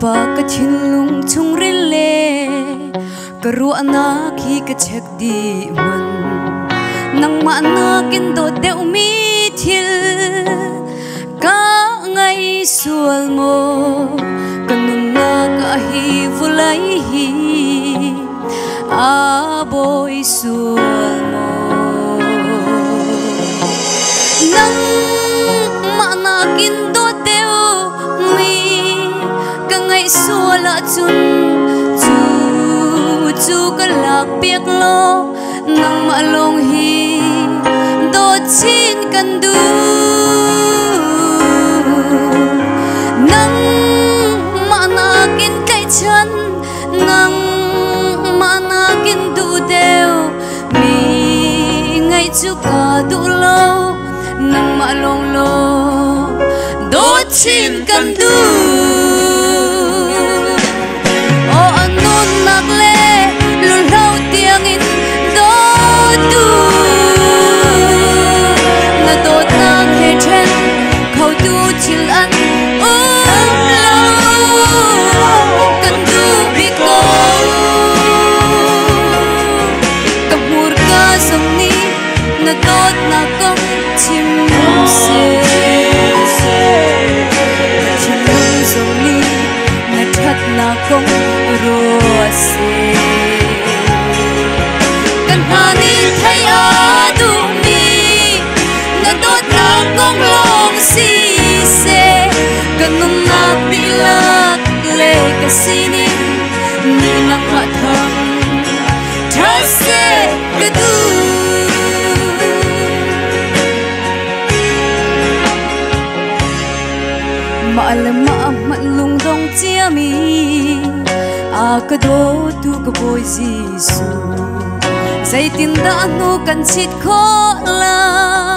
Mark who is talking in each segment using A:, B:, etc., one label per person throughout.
A: pa ka chin lung chung rin le ka ruwa na khi ka chek di man nang ma na kin do deu mi thil ka ngai sual mo kanun na ka hi vulai hi a boy sual mo nang ma na kin do deu mi ka ngai sual a chun chu ka lak piak lo nang ma long hi do chin kan du nang ma na kin kai chan nang ma na kin du deu mi ngai chu ka du lo nang ma long lo do chin kan du o anun nak le công rùa xê cần hani thấy ở du mi ngân tốt là công lòng xì xê cần nung nát bị lạc lệ cả xin ni nắng mặt thầm thơ xê cái du mà là mặt lung dong chia mi a ka do tu ka boy Giêsu say tin da nu kan chit kho la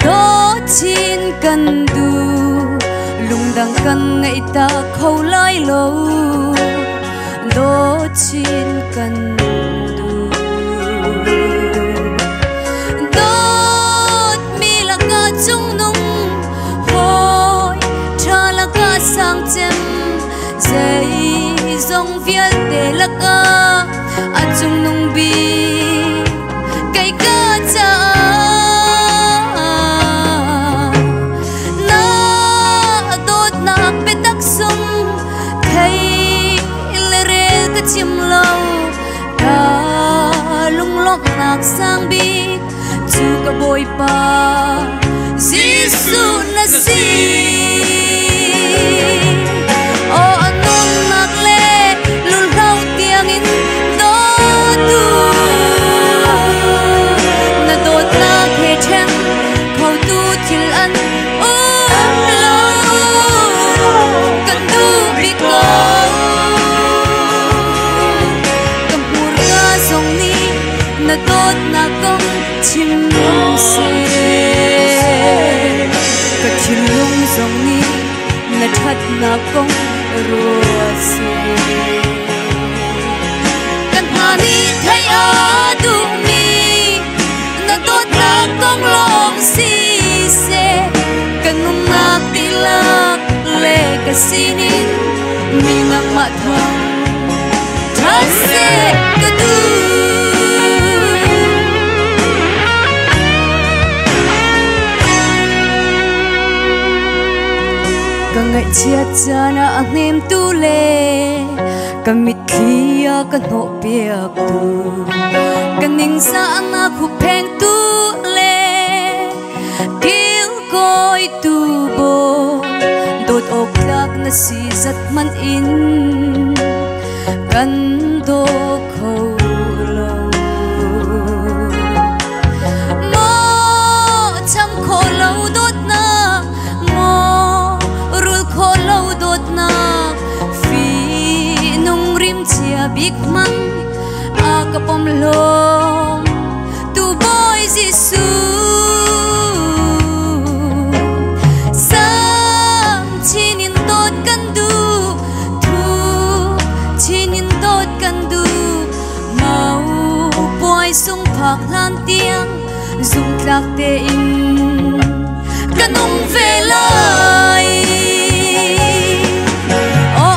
A: do chin kan du lung dang kan ngai ta khâu lai lo do chin kan du do mi la ka chung nung hoi cha la ka sang chem dây dòng viết để lạc a chung nung bi cây ca cha na đốt na pe tắc sông thấy lê rê cái chim lâu cả lung lót nạc sang bi chu cả bồi pa Giêsu na si chim se ka chin lung zong ni na that na kong rùa se kan hani thấy a du mi na tốt na kong long si se kan nung na ti lạc lệ ka sinin mi nang ma thang tha se ka du ngai chia cha na angem tu le kamit thia kan ho piak tu kaning sa na khu pheng tu le kil koi tu bo dot ok lak na si zat man in kan do khâu lo mo cham kho lo dot na big man a kapom lom tu boy Giêsu sang chinin tot kan du thu chinin tot kan du mau boy sung phak lan tiang dung tlak te in kanong ve lai o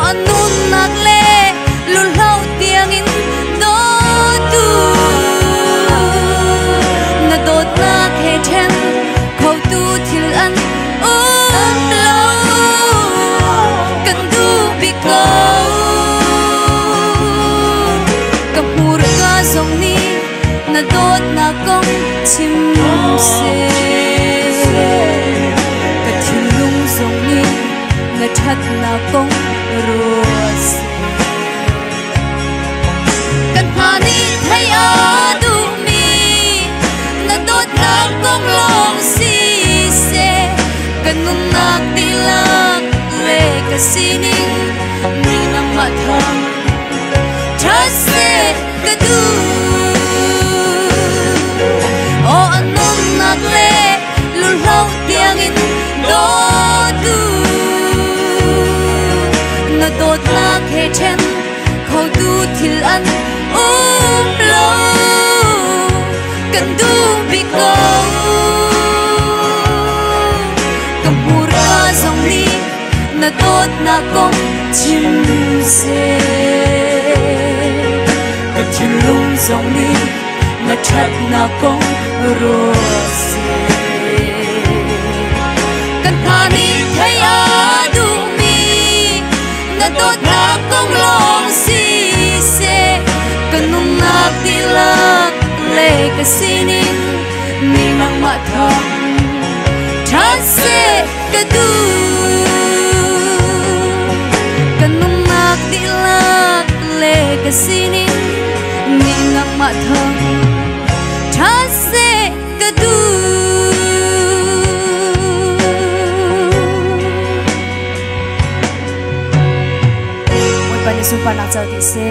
A: na đốt na công chim xe cả thiên lung dòng ni na thắt na công rose kan hani thay adu mi na đốt na công long si se kan nung nak dilak le ka sining ni na mathang trase ka du o anong nagle lulaw tiangin do du na dot na khe chen khâu du thil an lo kan du bi ko kamura song ni na dot na kong chim se ka chin lung song ni na chat na kong rose kan thani thay adu mi na dot na kong long si se kan nung nak dilak le ka sining ni nang ma thang chan se ka du kan nung nak dilak le ka sining ni nang ma thang trase ka du moi pa ni su pa na chau ti se